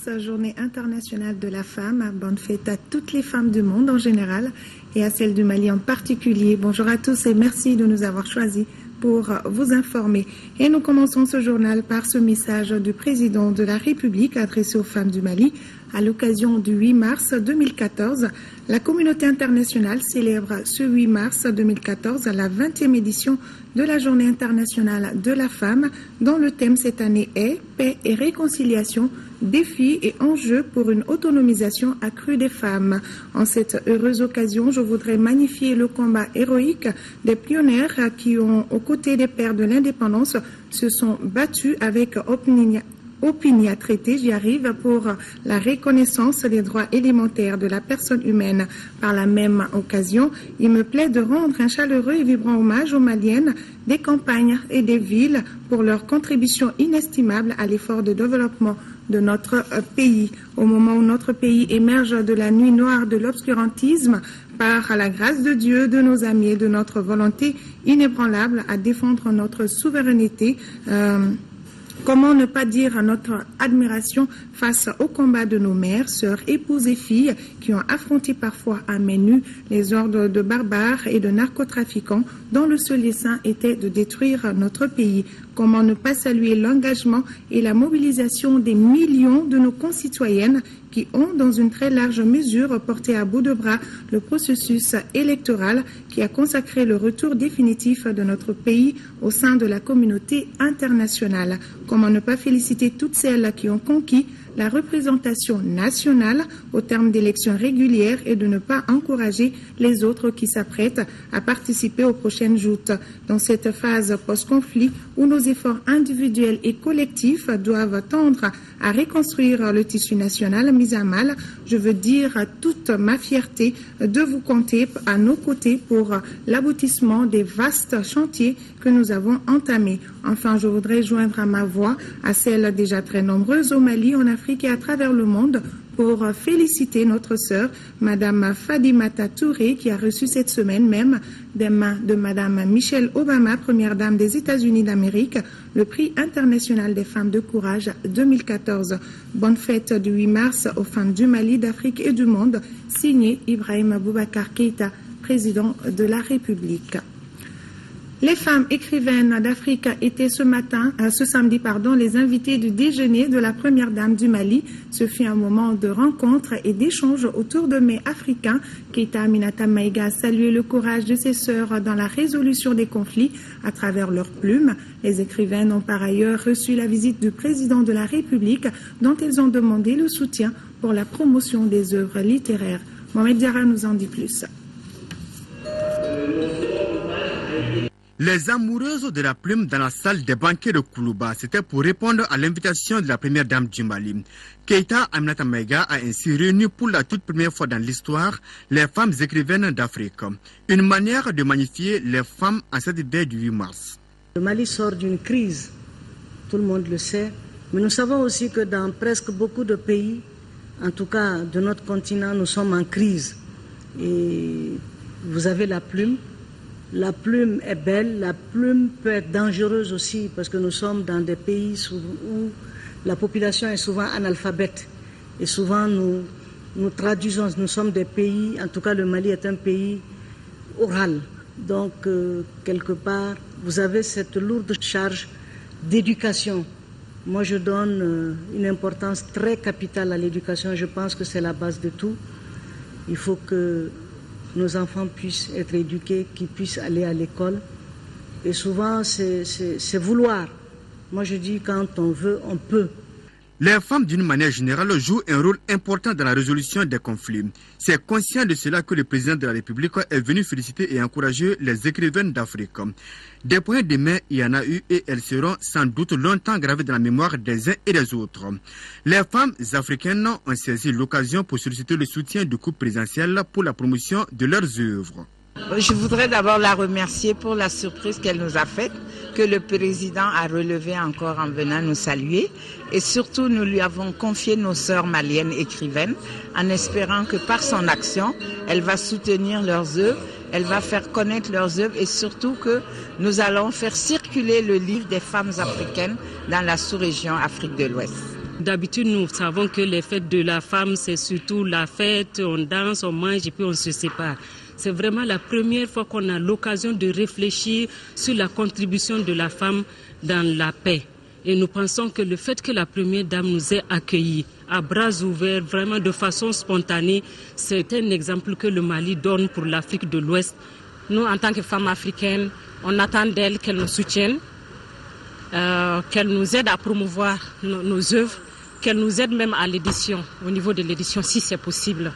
mars, journée internationale de la femme. Bonne fête à toutes les femmes du monde en général et à celles du Mali en particulier. Bonjour à tous et merci de nous avoir choisis pour vous informer. Et nous commençons ce journal par ce message du président de la République adressé aux femmes du Mali. À l'occasion du 8 mars 2014, la communauté internationale célèbre ce 8 mars 2014 la 20e édition de la Journée internationale de la femme, dont le thème cette année est « Paix et réconciliation, défis et enjeux pour une autonomisation accrue des femmes ». En cette heureuse occasion, je voudrais magnifier le combat héroïque des pionnières qui, aux côtés des pères de l'indépendance, se sont battus avec opiniâtreté, j'y arrive, pour la reconnaissance des droits élémentaires de la personne humaine. Par la même occasion, il me plaît de rendre un chaleureux et vibrant hommage aux Maliennes des campagnes et des villes pour leur contribution inestimable à l'effort de développement de notre pays. Au moment où notre pays émerge de la nuit noire de l'obscurantisme, par la grâce de Dieu, de nos amis et de notre volonté inébranlable à défendre notre souveraineté, comment ne pas dire notre admiration face au combat de nos mères, sœurs, épouses et filles qui ont affronté parfois à main nue les ordres de barbares et de narcotrafiquants dont le seul dessein était de détruire notre pays. Comment ne pas saluer l'engagement et la mobilisation des millions de nos concitoyennes qui ont, dans une très large mesure, porté à bout de bras le processus électoral qui a consacré le retour définitif de notre pays au sein de la communauté internationale. Comment ne pas féliciter toutes celles qui ont conquis la représentation nationale au terme d'élections régulières et de ne pas encourager les autres qui s'apprêtent à participer aux prochaines joutes. Dans cette phase post-conflit où nos efforts individuels et collectifs doivent tendre à reconstruire le tissu national mis à mal, je veux dire toute ma fierté de vous compter à nos côtés pour l'aboutissement des vastes chantiers que nous avons entamés. Enfin, je voudrais joindre à ma voix à celles déjà très nombreuses au Mali, en Afrique et à travers le monde pour féliciter notre sœur, Madame Fadimata Touré, qui a reçu cette semaine même des mains de Madame Michelle Obama, première dame des États-Unis d'Amérique, le prix international des femmes de courage 2014. Bonne fête du 8 mars aux femmes du Mali, d'Afrique et du monde, signé Ibrahim Boubacar Keïta, président de la République. Les femmes écrivaines d'Afrique étaient ce samedi, les invitées du déjeuner de la première dame du Mali. Ce fut un moment de rencontre et d'échange autour de mets africains. Keïta Aminata Maïga a salué le courage de ses sœurs dans la résolution des conflits à travers leurs plumes. Les écrivaines ont par ailleurs reçu la visite du président de la République dont elles ont demandé le soutien pour la promotion des œuvres littéraires. Mohamed Diarra nous en dit plus. Les amoureuses de la plume dans la salle des banquets de Koulouba, c'était pour répondre à l'invitation de la première dame du Mali. Keïta Aminata Maïga a ainsi réuni pour la toute première fois dans l'histoire les femmes écrivaines d'Afrique. Une manière de magnifier les femmes en cette veille du 8 mars. Le Mali sort d'une crise, tout le monde le sait, mais nous savons aussi que dans presque beaucoup de pays, en tout cas de notre continent, nous sommes en crise. Et vous avez la plume. La plume est belle, la plume peut être dangereuse aussi parce que nous sommes dans des pays où la population est souvent analphabète et souvent nous traduisons, nous sommes des pays, en tout cas le Mali est un pays oral. Donc quelque part, vous avez cette lourde charge d'éducation. Moi je donne une importance très capitale à l'éducation, je pense que c'est la base de tout. Il faut que nos enfants puissent être éduqués, qu'ils puissent aller à l'école. Et souvent, c'est vouloir. Moi, je dis, quand on veut, on peut. Les femmes, d'une manière générale, jouent un rôle important dans la résolution des conflits. C'est conscient de cela que le président de la République est venu féliciter et encourager les écrivaines d'Afrique. Des points de main, il y en a eu et elles seront sans doute longtemps gravées dans la mémoire des uns et des autres. Les femmes africaines ont saisi l'occasion pour solliciter le soutien du couple présidentiel pour la promotion de leurs œuvres. Je voudrais d'abord la remercier pour la surprise qu'elle nous a faite, que le président a relevé encore en venant nous saluer. Et surtout, nous lui avons confié nos sœurs maliennes écrivaines en espérant que par son action, elle va soutenir leurs œuvres, elle va faire connaître leurs œuvres et surtout que nous allons faire circuler le livre des femmes africaines dans la sous-région Afrique de l'Ouest. D'habitude, nous savons que les fêtes de la femme, c'est surtout la fête, on danse, on mange et puis on se sépare. C'est vraiment la première fois qu'on a l'occasion de réfléchir sur la contribution de la femme dans la paix. Et nous pensons que le fait que la première dame nous ait accueillis à bras ouverts, vraiment de façon spontanée, c'est un exemple que le Mali donne pour l'Afrique de l'Ouest. Nous, en tant que femmes africaines, on attend d'elle qu'elle nous soutienne, qu'elle nous aide à promouvoir nos œuvres, qu'elle nous aide même à l'édition, au niveau de l'édition, si c'est possible.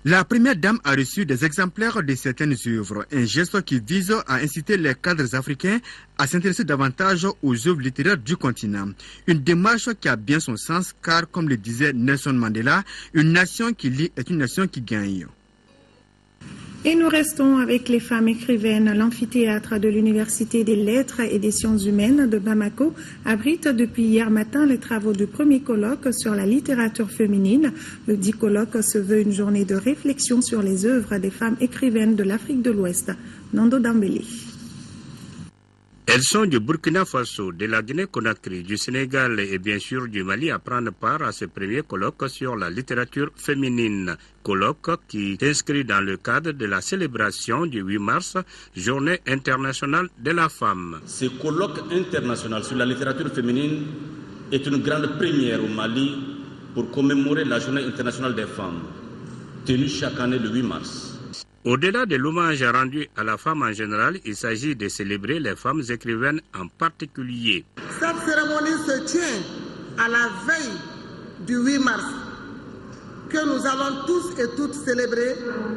La première dame a reçu des exemplaires de certaines œuvres, un geste qui vise à inciter les cadres africains à s'intéresser davantage aux œuvres littéraires du continent. Une démarche qui a bien son sens car, comme le disait Nelson Mandela, une nation qui lit est une nation qui gagne. Et nous restons avec les femmes écrivaines. L'amphithéâtre de l'Université des Lettres et des Sciences Humaines de Bamako abrite depuis hier matin les travaux du premier colloque sur la littérature féminine. Le dit colloque se veut une journée de réflexion sur les œuvres des femmes écrivaines de l'Afrique de l'Ouest. Nando Dambélé. Elles sont du Burkina Faso, de la Guinée-Conakry, du Sénégal et bien sûr du Mali à prendre part à ce premier colloque sur la littérature féminine. Colloque qui s'inscrit dans le cadre de la célébration du 8 mars, Journée internationale de la femme. Ce colloque international sur la littérature féminine est une grande première au Mali pour commémorer la Journée internationale des femmes, tenue chaque année le 8 mars. Au-delà de l'hommage rendu à la femme en général, il s'agit de célébrer les femmes écrivaines en particulier. Cette cérémonie se tient à la veille du 8 mars, que nous allons tous et toutes célébrer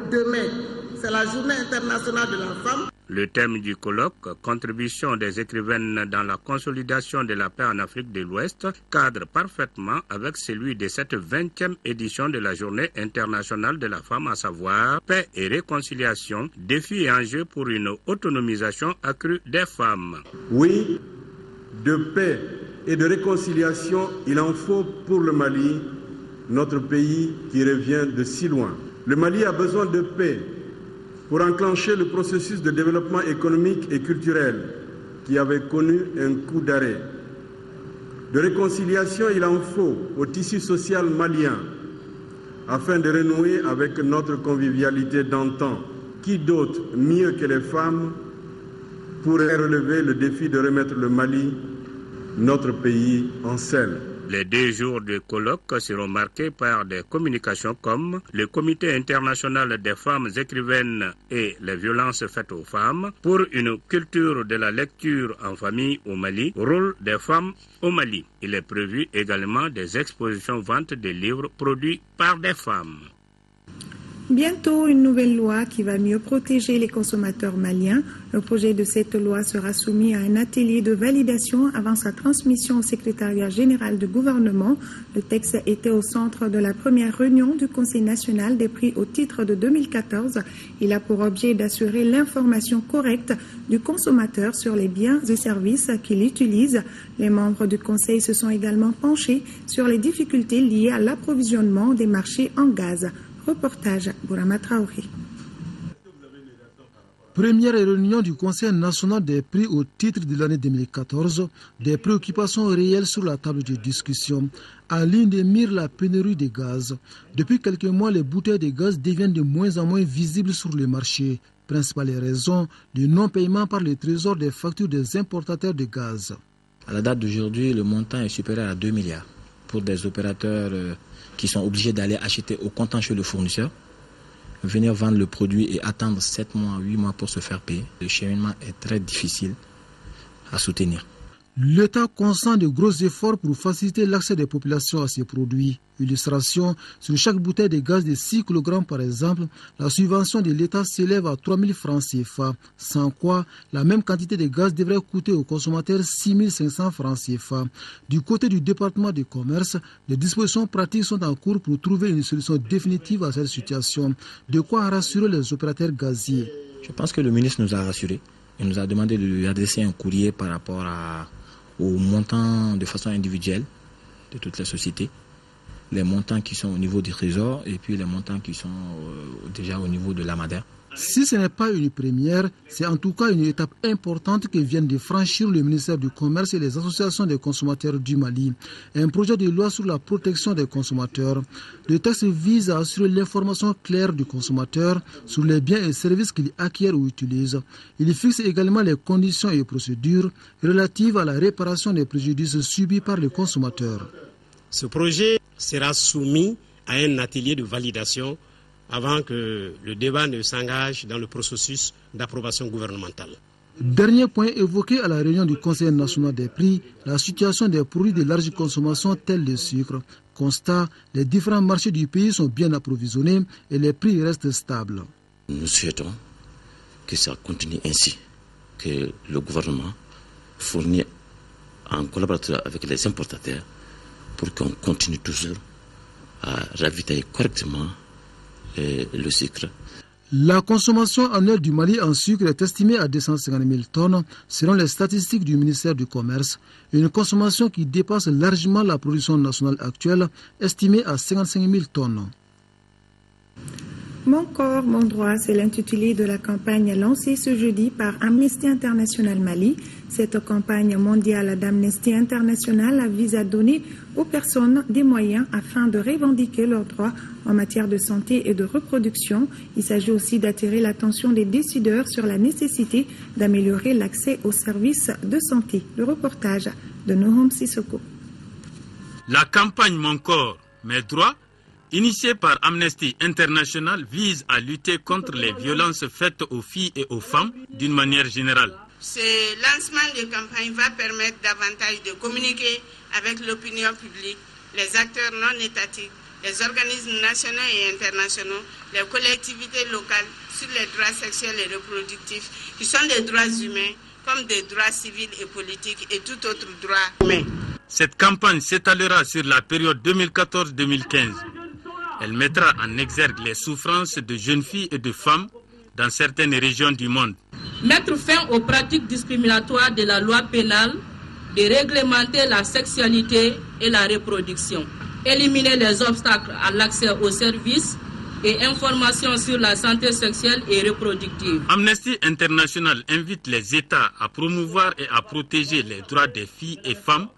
demain. C'est la Journée internationale de la femme. Le thème du colloque, contribution des écrivaines dans la consolidation de la paix en Afrique de l'Ouest, cadre parfaitement avec celui de cette 20e édition de la Journée internationale de la femme, à savoir paix et réconciliation, défis et enjeux pour une autonomisation accrue des femmes. Oui, de paix et de réconciliation, il en faut pour le Mali, notre pays qui revient de si loin. Le Mali a besoin de paix pour enclencher le processus de développement économique et culturel qui avait connu un coup d'arrêt. De réconciliation, il en faut au tissu social malien afin de renouer avec notre convivialité d'antan. Qui d'autre, mieux que les femmes, pourrait relever le défi de remettre le Mali, notre pays, en selle? Les 2 jours de colloque seront marqués par des communications comme le Comité international des femmes écrivaines et les violences faites aux femmes pour une culture de la lecture en famille au Mali, rôle des femmes au Mali. Il est prévu également des expositions ventes de livres produits par des femmes. Bientôt, une nouvelle loi qui va mieux protéger les consommateurs maliens. Le projet de cette loi sera soumis à un atelier de validation avant sa transmission au secrétariat général du gouvernement. Le texte était au centre de la première réunion du Conseil national des prix au titre de 2014. Il a pour objet d'assurer l'information correcte du consommateur sur les biens et services qu'il utilise. Les membres du Conseil se sont également penchés sur les difficultés liées à l'approvisionnement des marchés en gaz. Reportage Bourama Traoré. Première réunion du Conseil national des prix au titre de l'année 2014, des préoccupations réelles sur la table de discussion. En ligne de mire, la pénurie de gaz. Depuis quelques mois, les bouteilles de gaz deviennent de moins en moins visibles sur le marché. Principale raison, du non-paiement par le Trésor des factures des importateurs de gaz. À la date d'aujourd'hui, le montant est supérieur à 2 milliards pour des opérateurs qui sont obligés d'aller acheter au comptant chez le fournisseur, venir vendre le produit et attendre 7 mois, 8 mois pour se faire payer. Le cheminement est très difficile à soutenir. L'État consent de gros efforts pour faciliter l'accès des populations à ces produits. Illustration, sur chaque bouteille de gaz de 6 kg par exemple, la subvention de l'État s'élève à 3 000 francs CFA, sans quoi la même quantité de gaz devrait coûter aux consommateurs 6 500 francs CFA. Du côté du département du commerce, des dispositions pratiques sont en cours pour trouver une solution définitive à cette situation. De quoi rassurer les opérateurs gaziers. Je pense que le ministre nous a rassurés. Il nous a demandé de lui adresser un courrier par rapport aux montants de façon individuelle de toutes les sociétés, les montants qui sont au niveau du Trésor et puis les montants qui sont déjà au niveau de l'AMADER. Si ce n'est pas une première, c'est en tout cas une étape importante que viennent de franchir le ministère du Commerce et les associations des consommateurs du Mali. Un projet de loi sur la protection des consommateurs. Le texte vise à assurer l'information claire du consommateur sur les biens et services qu'il acquiert ou utilise. Il fixe également les conditions et procédures relatives à la réparation des préjudices subis par les consommateurs. Ce projet sera soumis à un atelier de validation avant que le débat ne s'engage dans le processus d'approbation gouvernementale. Dernier point évoqué à la réunion du Conseil national des prix, la situation des produits de large consommation tels le sucre. Constat, les différents marchés du pays sont bien approvisionnés et les prix restent stables. Nous souhaitons que ça continue ainsi, que le gouvernement fournit en collaboration avec les importateurs pour qu'on continue toujours à ravitailler correctement le sucre. La consommation annuelle du Mali en sucre est estimée à 250 000 tonnes selon les statistiques du ministère du Commerce. Une consommation qui dépasse largement la production nationale actuelle estimée à 55 000 tonnes. Mon corps, mon droit, c'est l'intitulé de la campagne lancée ce jeudi par Amnesty International Mali. Cette campagne mondiale d'Amnesty International vise à donner aux personnes des moyens afin de revendiquer leurs droits en matière de santé et de reproduction. Il s'agit aussi d'attirer l'attention des décideurs sur la nécessité d'améliorer l'accès aux services de santé. Le reportage de Nohom Sissoko. La campagne Mon corps, mes droits, initiée par Amnesty International, vise à lutter contre les violences faites aux filles et aux femmes d'une manière générale. Ce lancement de campagne va permettre davantage de communiquer avec l'opinion publique, les acteurs non étatiques, les organismes nationaux et internationaux, les collectivités locales sur les droits sexuels et reproductifs, qui sont des droits humains comme des droits civils et politiques et tout autre droit humain. Cette campagne s'étalera sur la période 2014-2015. Elle mettra en exergue les souffrances de jeunes filles et de femmes dans certaines régions du monde. Mettre fin aux pratiques discriminatoires de la loi pénale, de réglementer la sexualité et la reproduction, éliminer les obstacles à l'accès aux services et informations sur la santé sexuelle et reproductive. Amnesty International invite les États à promouvoir et à protéger les droits des filles et femmes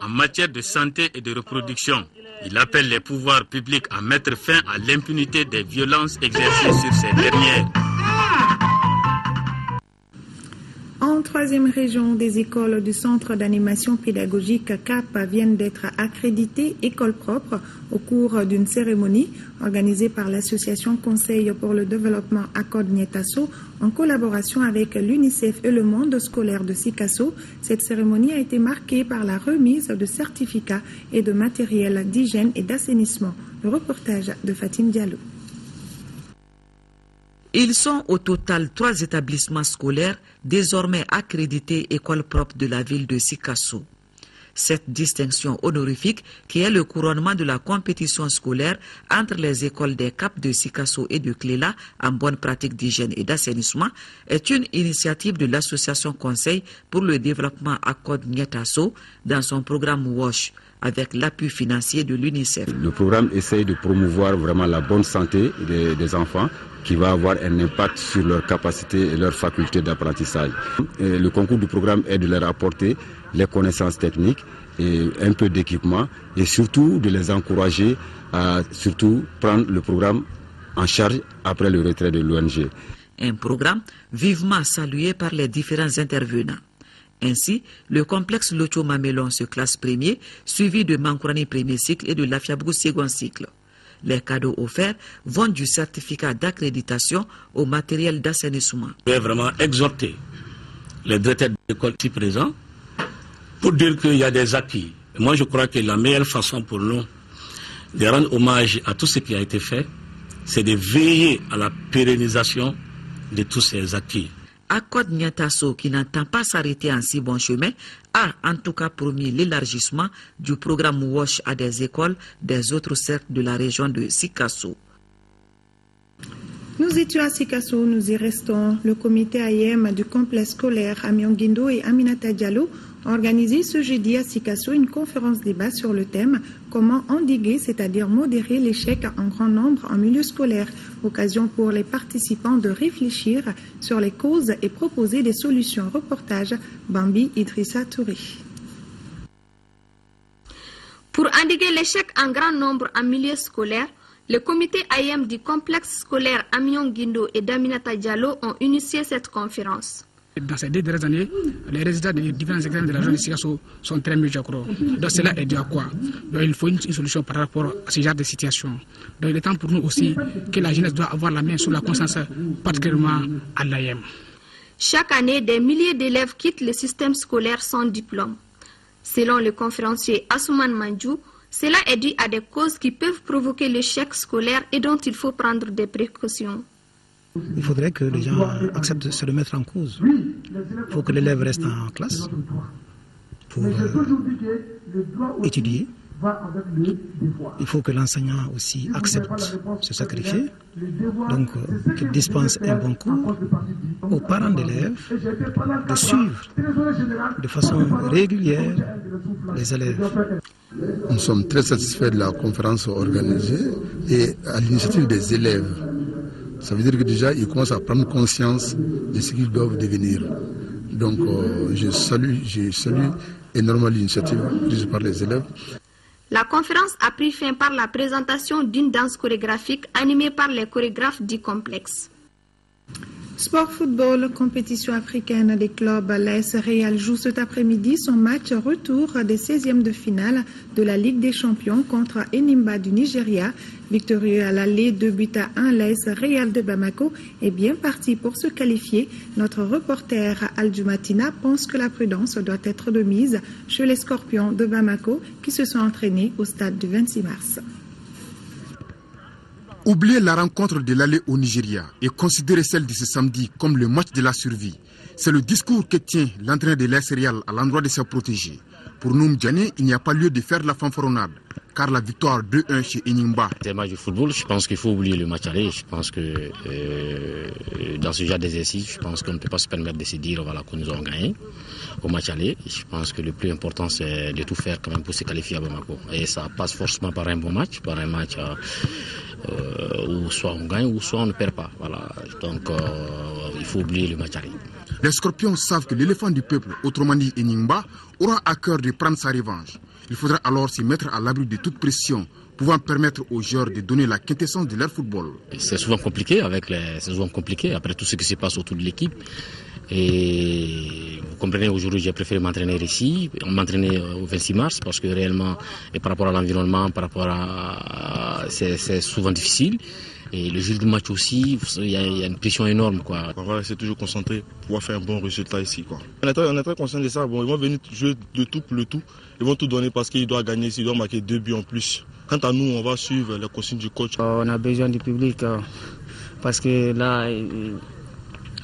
en matière de santé et de reproduction. Il appelle les pouvoirs publics à mettre fin à l'impunité des violences exercées sur ces dernières. En troisième région, des écoles du Centre d'animation pédagogique CAP viennent d'être accréditées écoles propres au cours d'une cérémonie organisée par l'association Conseil pour le développement Accord Nietasso en collaboration avec l'UNICEF et le monde scolaire de Sikasso. Cette cérémonie a été marquée par la remise de certificats et de matériel d'hygiène et d'assainissement. Le reportage de Fatim Diallo. Ils sont au total 3 établissements scolaires désormais accrédités écoles propres de la ville de Sikasso. Cette distinction honorifique, qui est le couronnement de la compétition scolaire entre les écoles des CAP de Sikasso et de Cléla en bonne pratique d'hygiène et d'assainissement, est une initiative de l'association Conseil pour le développement Accord Nietasso dans son programme WASH, avec l'appui financier de l'UNICEF. Le programme essaye de promouvoir vraiment la bonne santé des enfants, qui va avoir un impact sur leur capacité et leur faculté d'apprentissage. Le concours du programme est de leur apporter les connaissances techniques et un peu d'équipement et surtout de les encourager à surtout prendre le programme en charge après le retrait de l'ONG. Un programme vivement salué par les différents intervenants. Ainsi, le complexe Locho Mamelon se classe premier, suivi de Mankourani premier cycle et de Lafiabou second cycle. Les cadeaux offerts vont du certificat d'accréditation au matériel d'assainissement. Je vais vraiment exhorter les directeurs d'école ici présents pour dire qu'il y a des acquis. Et moi, je crois que la meilleure façon pour nous de rendre hommage à tout ce qui a été fait, c'est de veiller à la pérennisation de tous ces acquis. Accord Nietasso, qui n'entend pas s'arrêter en si bon chemin, a en tout cas promis l'élargissement du programme WASH à des écoles des autres cercles de la région de Sikasso. Nous étions à Sikasso, nous y restons. Le comité AIM du complexe scolaire Amion Guindo et Aminata Diallo ont organisé ce jeudi à Sikasso une conférence débat sur le thème « Comment endiguer, c'est-à-dire modérer l'échec en grand nombre en milieu scolaire ». Occasion pour les participants de réfléchir sur les causes et proposer des solutions. Reportage Bambi Idrissa Touré. Pour endiguer l'échec en grand nombre en milieu scolaire, le comité AIM du complexe scolaire Amion Guindo et d'Aminata Diallo ont initié cette conférence. Dans ces 2 dernières années, les résultats des différents examens de la région de Sikasso sont très médiocres. Donc cela est dû à quoi? Donc, il faut une solution par rapport à ce genre de situation. Donc il est temps pour nous aussi que la jeunesse doit avoir la main sur la conscience, particulièrement à l'AIM. Chaque année, des milliers d'élèves quittent le système scolaire sans diplôme. Selon le conférencier Assouman Mandjou, cela est dû à des causes qui peuvent provoquer l'échec scolaire et dont il faut prendre des précautions. Il faudrait que les gens acceptent de se remettre en cause. Il faut que l'élève reste en classe pour étudier. Il faut que l'enseignant aussi accepte de se sacrifier, donc qu'il dispense un bon cours aux parents d'élèves, de suivre de façon régulière les élèves. Nous sommes très satisfaits de la conférence organisée et à l'initiative des élèves. Ça veut dire que déjà ils commencent à prendre conscience de ce qu'ils doivent devenir. Donc je salue énormément l'initiative prise par les élèves. La conférence a pris fin par la présentation d'une danse chorégraphique animée par les chorégraphes du complexe. Sport football, compétition africaine des clubs. L'AS Real joue cet après-midi son match retour des 16e de finale de la Ligue des Champions contre Enyimba du Nigeria. Victorieux à l'aller 2-1, l'AS Real de Bamako est bien parti pour se qualifier. Notre reporter Al-Jumatina pense que la prudence doit être de mise chez les Scorpions de Bamako qui se sont entraînés au stade du 26 mars. Oublier la rencontre de l'aller au Nigeria et considérer celle de ce samedi comme le match de la survie. C'est le discours que tient l'entraîneur de l'AS Real à l'endroit de ses protégés. Pour Noum Djane, il n'y a pas lieu de faire la fanfaronnade, car la victoire 2-1 chez Enyimba. C'est un match de football, je pense qu'il faut oublier le match aller. Je pense que dans ce genre d'exercice, je pense qu'on ne peut pas se permettre de se dire voilà, que nous avons gagné au match aller. Je pense que le plus important, c'est de tout faire quand même pour se qualifier à Bamako. Et ça passe forcément par un bon match, par un match où soit on gagne ou soit on ne perd pas. Voilà. Donc il faut oublier le match aller. Les Scorpions savent que l'éléphant du peuple, autrement dit Enyimba, aura à cœur de prendre sa revanche. Il faudra alors se mettre à l'abri de toute pression, pouvant permettre aux joueurs de donner la quintessence de leur football. C'est souvent compliqué après tout ce qui se passe autour de l'équipe. Et vous comprenez, aujourd'hui j'ai préféré m'entraîner ici, m'entraîner au 26 mars parce que réellement, et par rapport à l'environnement, c'est souvent difficile. Et le jour du match aussi, il y a une pression énorme. On va rester toujours concentré pour pouvoir faire un bon résultat ici. On est très conscient de ça. Bon, ils vont venir jouer de tout pour le tout. Ils vont tout donner parce qu'ils doivent gagner ici, ils doivent marquer 2 buts en plus. Quant à nous, on va suivre les consignes du coach. On a besoin du public parce que là,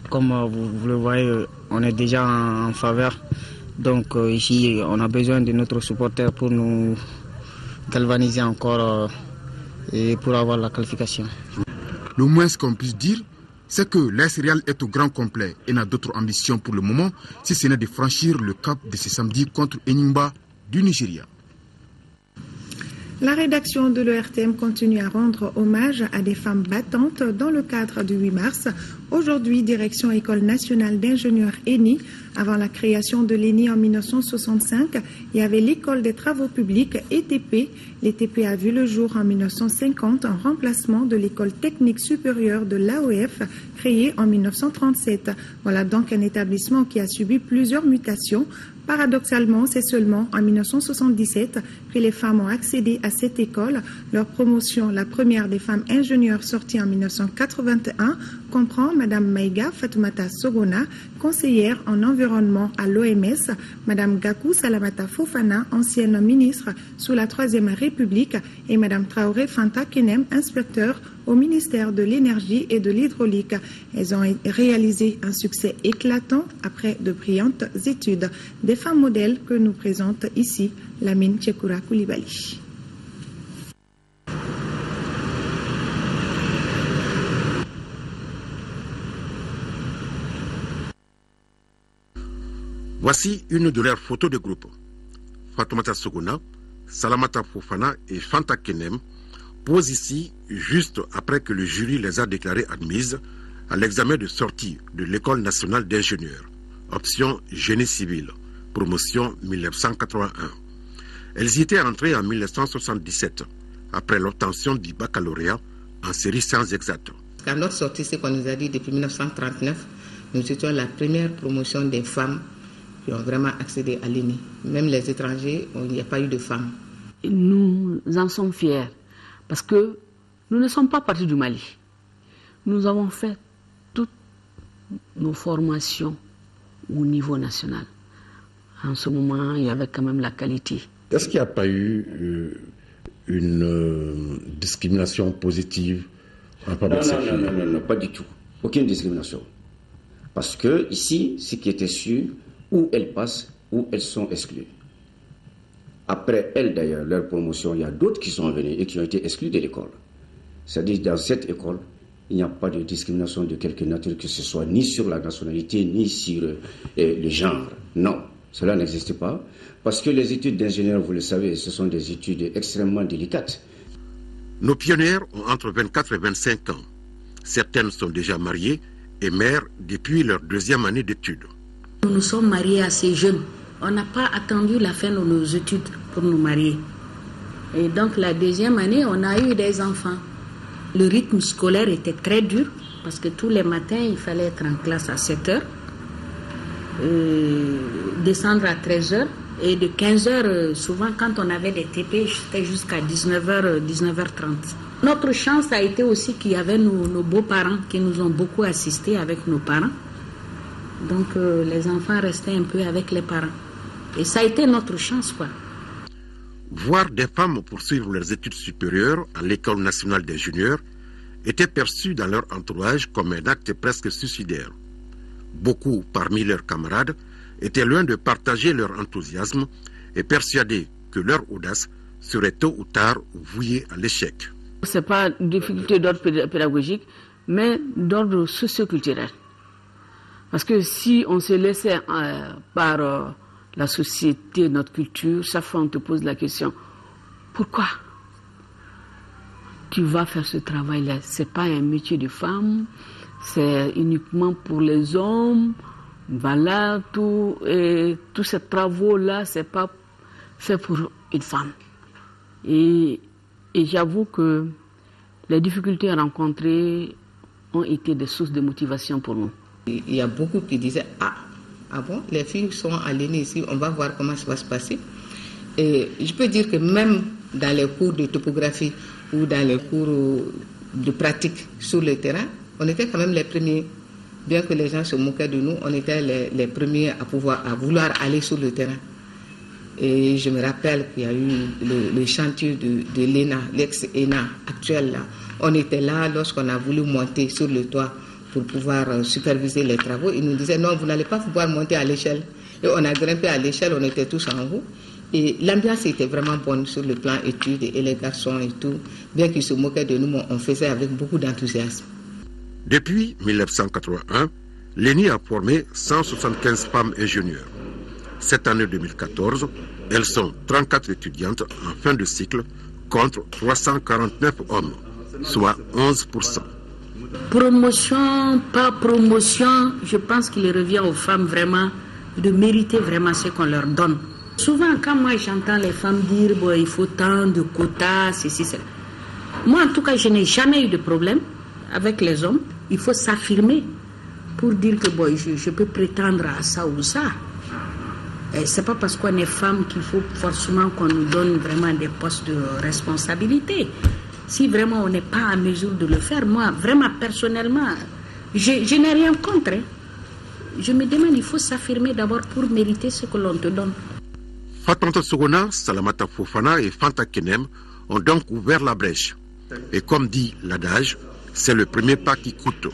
comme vous le voyez, on est déjà en faveur. Donc ici, on a besoin de notre supporter pour nous galvaniser encore et pour avoir la qualification. Le moins qu'on puisse dire, c'est que l'AS Real est au grand complet et n'a d'autre ambition pour le moment, si ce n'est de franchir le cap de ce samedi contre Enyimba du Nigeria. La rédaction de l'ERTM continue à rendre hommage à des femmes battantes dans le cadre du 8 mars. Aujourd'hui, direction École nationale d'ingénieurs ENI. Avant la création de l'ENI en 1965, il y avait l'école des travaux publics ETP. L'ETP a vu le jour en 1950 en remplacement de l'école technique supérieure de l'AOF créée en 1937. Voilà donc un établissement qui a subi plusieurs mutations. Paradoxalement, c'est seulement en 1977 que les femmes ont accédé à cette école. Leur promotion, la première des femmes ingénieures sortie en 1981, comprend Mme Maïga Fatoumata Sogona, conseillère en environnement à l'OMS, Mme Gakou Salamata Fofana, ancienne ministre sous la Troisième République, et Mme Traoré Fanta Kenem, inspecteur au ministère de l'Énergie et de l'Hydraulique. Elles ont réalisé un succès éclatant après de brillantes études. Des femmes modèles que nous présente ici Lamine Tchekoura Koulibaly. Voici une de leurs photos de groupe. Fatoumata Sogona, Salamata Fofana et Fanta Kenem posent ici juste après que le jury les a déclarées admises à l'examen de sortie de l'École nationale d'ingénieurs, option génie civil, promotion 1981. Elles y étaient entrées en 1977, après l'obtention du baccalauréat en série sciences exactes. À notre sortie, c'est qu'on nous a dit depuis 1939, nous étions la première promotion des femmes qui ont vraiment accédé à l'ENI. Même les étrangers, il n'y a pas eu de femmes. Nous en sommes fiers parce que nous ne sommes pas partis du Mali. Nous avons fait toutes nos formations au niveau national. En ce moment, il y avait quand même la qualité. Est-ce qu'il n'y a pas eu une discrimination positive en rapport avec ces filles? Non, pas du tout. Aucune discrimination. Parce que ici, ce qui était sûr, où elles passent, où elles sont exclues. Après elles, d'ailleurs, leur promotion, il y a d'autres qui sont venus et qui ont été exclus de l'école. C'est-à-dire, dans cette école, il n'y a pas de discrimination de quelque nature, que ce soit ni sur la nationalité, ni sur le genre. Non, cela n'existe pas. Parce que les études d'ingénieur, vous le savez, ce sont des études extrêmement délicates. Nos pionnières ont entre 24 et 25 ans. Certaines sont déjà mariées et mères depuis leur 2e année d'études. Nous nous sommes mariés assez jeunes. On n'a pas attendu la fin de nos études pour nous marier. Et donc la 2e année, on a eu des enfants. Le rythme scolaire était très dur parce que tous les matins, il fallait être en classe à 7h, descendre à 13h et de 15h, souvent quand on avait des TP, c'était jusqu'à 19h, 19h30. Notre chance a été aussi qu'il y avait nos beaux-parents qui nous ont beaucoup assistés avec nos parents. Donc les enfants restaient un peu avec les parents. Et ça a été notre chance, quoi. Voir des femmes poursuivre leurs études supérieures à l'École nationale d'ingénieurs était perçu dans leur entourage comme un acte presque suicidaire. Beaucoup parmi leurs camarades étaient loin de partager leur enthousiasme et persuadés que leur audace serait tôt ou tard vouée à l'échec. Ce n'est pas une difficulté d'ordre pédagogique, mais d'ordre socioculturel. Parce que si on se laissait par la société, notre culture, chaque fois on te pose la question, pourquoi tu vas faire ce travail-là? Ce n'est pas un métier de femme, c'est uniquement pour les hommes. Voilà, tous ces travaux-là, ce n'est pas fait pour une femme. Et j'avoue que les difficultés rencontrées ont été des sources de motivation pour nous. Il y a beaucoup qui disaient, ah bon, les filles sont à l'ENI ici, on va voir comment ça va se passer. Et je peux dire que même dans les cours de topographie ou dans les cours de pratique sur le terrain, on était quand même les premiers. Bien que les gens se moquaient de nous, on était les premiers à vouloir aller sur le terrain. Et je me rappelle qu'il y a eu le chantier de l'ENA, l'ex-ENA actuel là. On était là lorsqu'on a voulu monter sur le toit pour pouvoir superviser les travaux. Ils nous disaient non, vous n'allez pas pouvoir monter à l'échelle. Et on a grimpé à l'échelle, on était tous en haut. Et l'ambiance était vraiment bonne sur le plan études et les garçons et tout. Bien qu'ils se moquaient de nous, on faisait avec beaucoup d'enthousiasme. Depuis 1981, l'ENI a formé 175 femmes ingénieurs. Cette année 2014, elles sont 34 étudiantes en fin de cycle contre 349 hommes, soit 11%. Promotion, pas promotion, je pense qu'il revient aux femmes vraiment de mériter vraiment ce qu'on leur donne. Souvent, quand moi j'entends les femmes dire bon, il faut tant de quotas, ceci, cela. Moi, en tout cas, je n'ai jamais eu de problème avec les hommes. Il faut s'affirmer pour dire que bon, je peux prétendre à ça ou ça. Et c'est pas parce qu'on est femme qu'il faut forcément qu'on nous donne vraiment des postes de responsabilité. Si vraiment on n'est pas en mesure de le faire, moi, vraiment personnellement, je n'ai rien contre. Je me demande, il faut s'affirmer d'abord pour mériter ce que l'on te donne. Fatoumata Sogona, Salamata Fofana et Fanta Kenem ont donc ouvert la brèche. Et comme dit l'adage, c'est le premier pas qui coûte.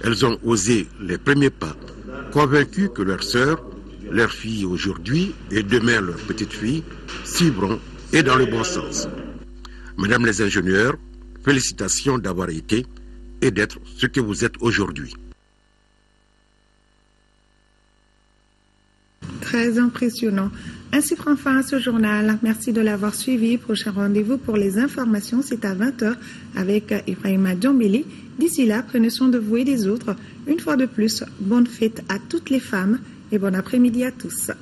Elles ont osé les premiers pas, convaincues que leurs sœurs, leurs filles aujourd'hui et demain leurs petites filles suivront et dans le bon sens. Mesdames les ingénieurs, félicitations d'avoir été et d'être ce que vous êtes aujourd'hui. très impressionnant. Ainsi prend fin ce journal. Merci de l'avoir suivi. Prochain rendez-vous pour les informations, c'est à 20h avec Ibrahima Djambili. D'ici là, prenez soin de vous et des autres. Une fois de plus, bonne fête à toutes les femmes et bon après-midi à tous.